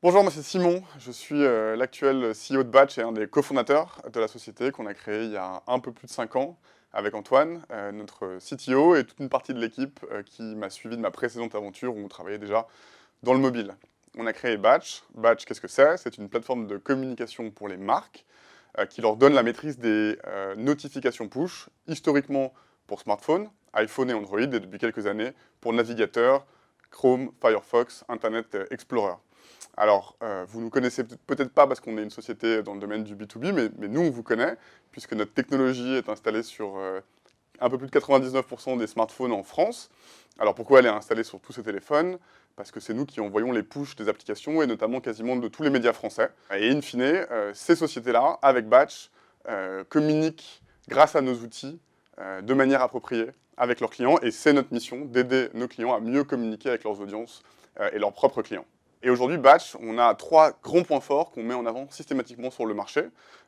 Bonjour, moi c'est Simon, je suis l'actuel CEO de Batch et un des cofondateurs de la société qu'on a créée il y a un peu plus de 5 ans avec Antoine, notre CTO, et toute une partie de l'équipe qui m'a suivi de ma précédente aventure où on travaillait déjà dans le mobile. On a créé Batch. Batch, qu'est-ce que c'est? C'est une plateforme de communication pour les marques qui leur donne la maîtrise des notifications push, historiquement pour smartphone, iPhone et Android, et depuis quelques années pour navigateurs, Chrome, Firefox, Internet Explorer. Alors, vous ne nous connaissez peut-être pas parce qu'on est une société dans le domaine du B2B, mais nous, on vous connaît, puisque notre technologie est installée sur un peu plus de 99% des smartphones en France. Alors, pourquoi elle est installée sur tous ces téléphones? Parce que c'est nous qui envoyons les push des applications, et notamment quasiment de tous les médias français. Et in fine, ces sociétés-là, avec Batch, communiquent grâce à nos outils, de manière appropriée, avec leurs clients, et c'est notre mission d'aider nos clients à mieux communiquer avec leurs audiences et leurs propres clients. Et aujourd'hui, Batch, on a 3 grands points forts qu'on met en avant systématiquement sur le marché.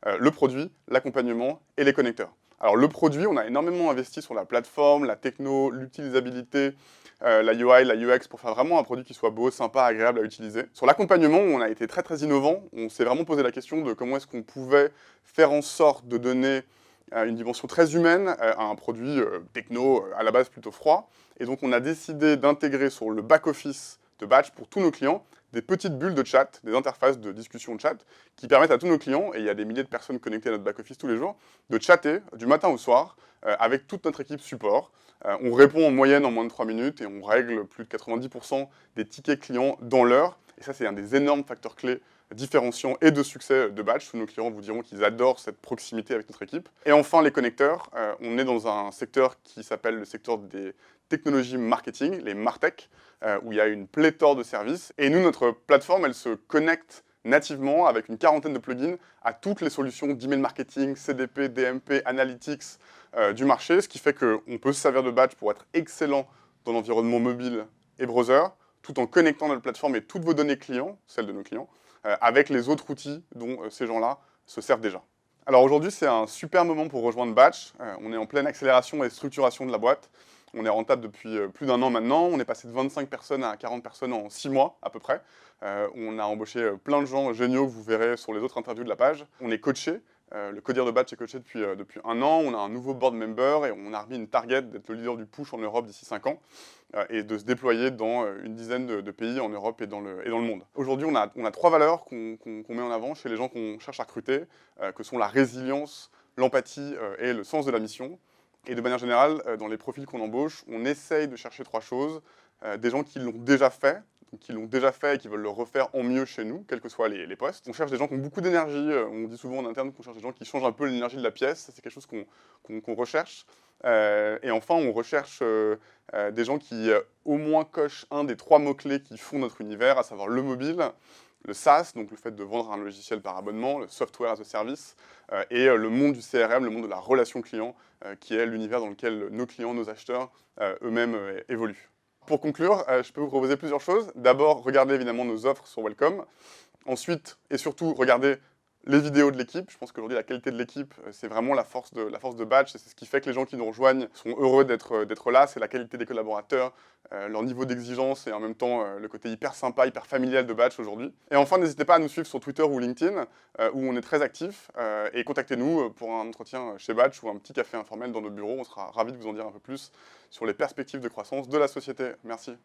Le produit, l'accompagnement et les connecteurs. Alors le produit, on a énormément investi sur la plateforme, la techno, l'utilisabilité, la UI, la UX, pour faire vraiment un produit qui soit beau, sympa, agréable à utiliser. Sur l'accompagnement, on a été très très innovant. On s'est vraiment posé la question de comment est-ce qu'on pouvait faire en sorte de donner une dimension très humaine à un produit techno, à la base plutôt froid. Et donc on a décidé d'intégrer sur le back-office de Batch pour tous nos clients des petites bulles de chat, des interfaces de discussion de chat, qui permettent à tous nos clients, et il y a des milliers de personnes connectées à notre back-office tous les jours, de chatter du matin au soir avec toute notre équipe support. On répond en moyenne en moins de 3 minutes et on règle plus de 90% des tickets clients dans l'heure. Et ça, c'est un des énormes facteurs clés différenciants et de succès de Batch. Tous nos clients vous diront qu'ils adorent cette proximité avec notre équipe. Et enfin, les connecteurs. On est dans un secteur qui s'appelle le secteur des technologies marketing, les MarTech, où il y a une pléthore de services. Et nous, notre plateforme, elle se connecte nativement avec une quarantaine de plugins à toutes les solutions d'email marketing, CDP, DMP, Analytics du marché, ce qui fait qu'on peut se servir de Batch pour être excellent dans l'environnement mobile et browser, tout en connectant notre plateforme et toutes vos données clients, celles de nos clients, avec les autres outils dont ces gens-là se servent déjà. Alors aujourd'hui, c'est un super moment pour rejoindre Batch. On est en pleine accélération et structuration de la boîte. On est rentable depuis plus d'1 an maintenant. On est passé de 25 personnes à 40 personnes en 6 mois à peu près. On a embauché plein de gens géniaux que vous verrez sur les autres interviews de la page. On est coaché. Le codir de Batch est coaché depuis 1 an. On a un nouveau board member et on a remis une target d'être le leader du push en Europe d'ici 5 ans et de se déployer dans une dizaine de pays en Europe et dans le monde. Aujourd'hui, on a 3 valeurs qu'on met en avant chez les gens qu'on cherche à recruter, que sont la résilience, l'empathie et le sens de la mission. Et de manière générale, dans les profils qu'on embauche, on essaye de chercher 3 choses. Des gens qui l'ont déjà fait, et qui veulent le refaire en mieux chez nous, quels que soient les postes. On cherche des gens qui ont beaucoup d'énergie. On dit souvent en interne qu'on cherche des gens qui changent un peu l'énergie de la pièce. C'est quelque chose qu'on recherche. Et enfin, on recherche des gens qui au moins cochent un des 3 mots-clés qui font notre univers, à savoir le mobile, le SaaS, donc le fait de vendre un logiciel par abonnement, le software as a service, et le monde du CRM, le monde de la relation client, qui est l'univers dans lequel nos clients, nos acheteurs, eux-mêmes évoluent. Pour conclure, je peux vous proposer plusieurs choses. D'abord, regardez évidemment nos offres sur Welcome. Ensuite, et surtout, regardez les vidéos de l'équipe. Je pense qu'aujourd'hui, la qualité de l'équipe, c'est vraiment la force de Batch. C'est ce qui fait que les gens qui nous rejoignent sont heureux d'être là. C'est la qualité des collaborateurs, leur niveau d'exigence et en même temps le côté hyper sympa, hyper familial de Batch aujourd'hui. Et enfin, n'hésitez pas à nous suivre sur Twitter ou LinkedIn, où on est très actifs. Et contactez-nous pour un entretien chez Batch ou un petit café informel dans nos bureaux. On sera ravis de vous en dire un peu plus sur les perspectives de croissance de la société. Merci.